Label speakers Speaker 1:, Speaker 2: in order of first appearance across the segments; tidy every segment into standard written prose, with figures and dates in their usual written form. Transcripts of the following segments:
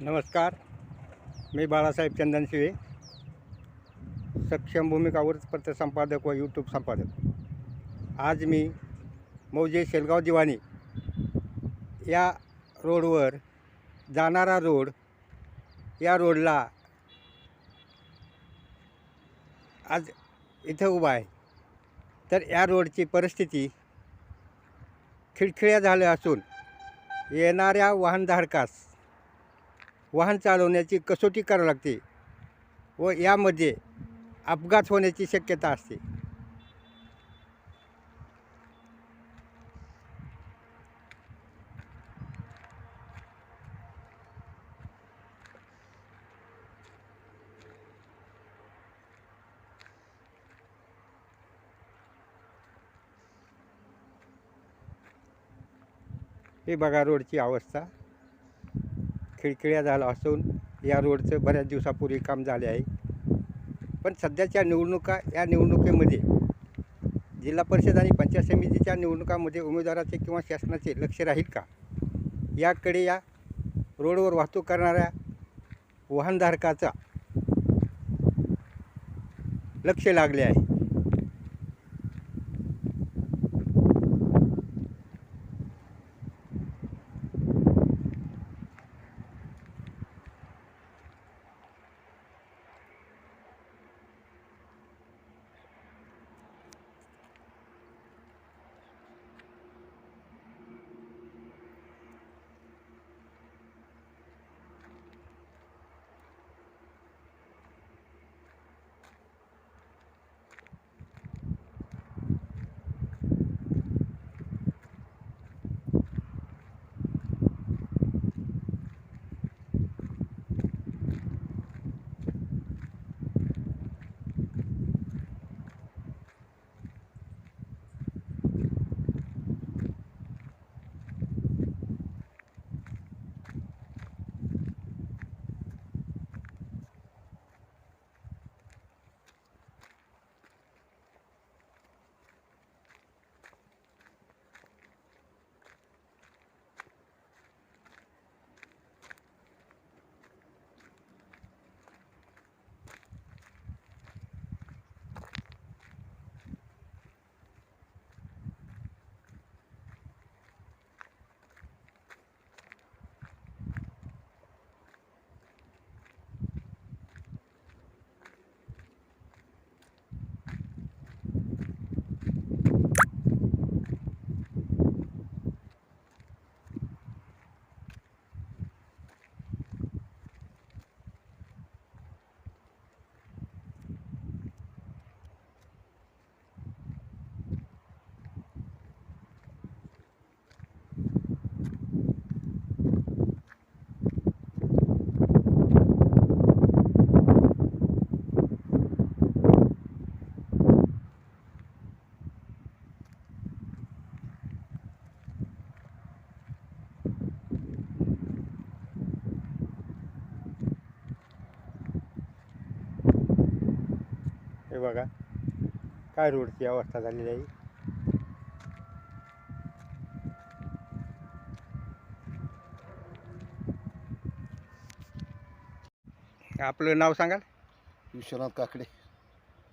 Speaker 1: नमस्कार. मी बाळासाहेब चंदनशिवे, सक्षम भूमिका वृत्तपत्र व यूट्यूब संपादक. आज मी मौजे शेलगाव दिवाणी या रोडवर जाणारा रोड, या रोडला आज इथं उभा आहे. तर या रोडची परिस्थिती खिळखिळ्या झाल्या असून येणाऱ्या वाहनधारकास वाहन चालवण्याची कसोटी करावी लागते व यामध्ये अपघात होण्याची शक्यता असते. हे बघा रोडची अवस्था खिळखिळ्या झाला असून या रोडचं बऱ्याच दिवसापूर्वी काम झाले आहे. पण सध्याच्या या निवडणुकीमध्ये जिल्हा परिषद आणि पंचायत समितीच्या निवडणुकामध्ये उमेदवाराचे किंवा शासनाचे लक्ष राहील का याकडे या रोडवर वाहतूक करणाऱ्या वाहनधारकाचा लक्ष लागले आहे. हे बघा काय रोडची अवस्था झालेली आहे. आपलं नाव सांगाल?
Speaker 2: विश्वनाथ काकडे.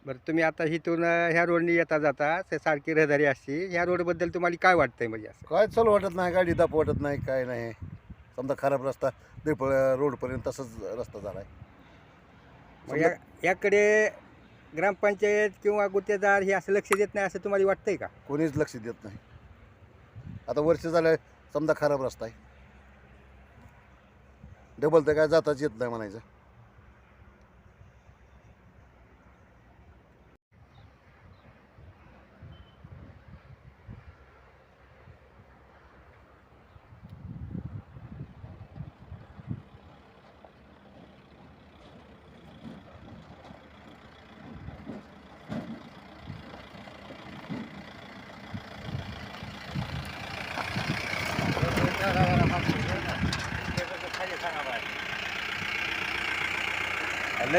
Speaker 1: बरं, तुम्ही आता इथून ह्या रोडनी येता जाता ते सारखी रहदारी असते, ह्या रोडबद्दल तुम्हाला काय वाटतंय? म्हणजे असं
Speaker 2: काय चालू वाटत नाही, गाडी दाप वाटत नाही, काय नाही. समजा खराब रस्ता देपळ रोडपर्यंत तसंच रस्ता झाला आहे.
Speaker 1: मग याकडे ग्रामपंचायत किंवा गुत्तेदार हे असं लक्ष देत नाही असं तुम्हाला वाटतंय का?
Speaker 2: कोणीच लक्ष देत नाही. आता वर्ष झालं समजा खराब रस्ता आहे, डबल तर काय जाताच येत नाही म्हणायचं.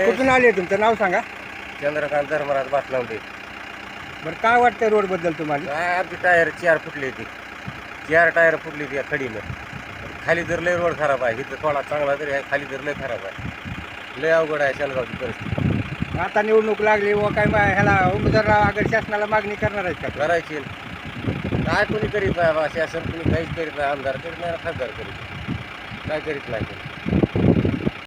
Speaker 1: कुठून आले? तुमचं नाव सांगा.
Speaker 3: चंद्रकांत धर्मराज बाटलावडे.
Speaker 1: बरं, काय वाटतं रोडबद्दल तुम्हाला?
Speaker 3: काय आमची टायर चार फुटली ती, चार टायर फुटली ती या खडीनं. खाली तर लय रोड खराब आहे इथं थोडा चांगला तरी आहे खाली तर लय खराब आहे लय अवघड आहे शेणगावची परिस्थिती
Speaker 1: आता निवडणूक लागली व काय ह्याला उमेदवार अगर शासनाला मागणी करणार आहेत का
Speaker 3: करायची काय कोणी करीत नाही बा शासन कोणी काहीच करीत नाही आमदार करीत नाही खासदार करीत काय करीत नाही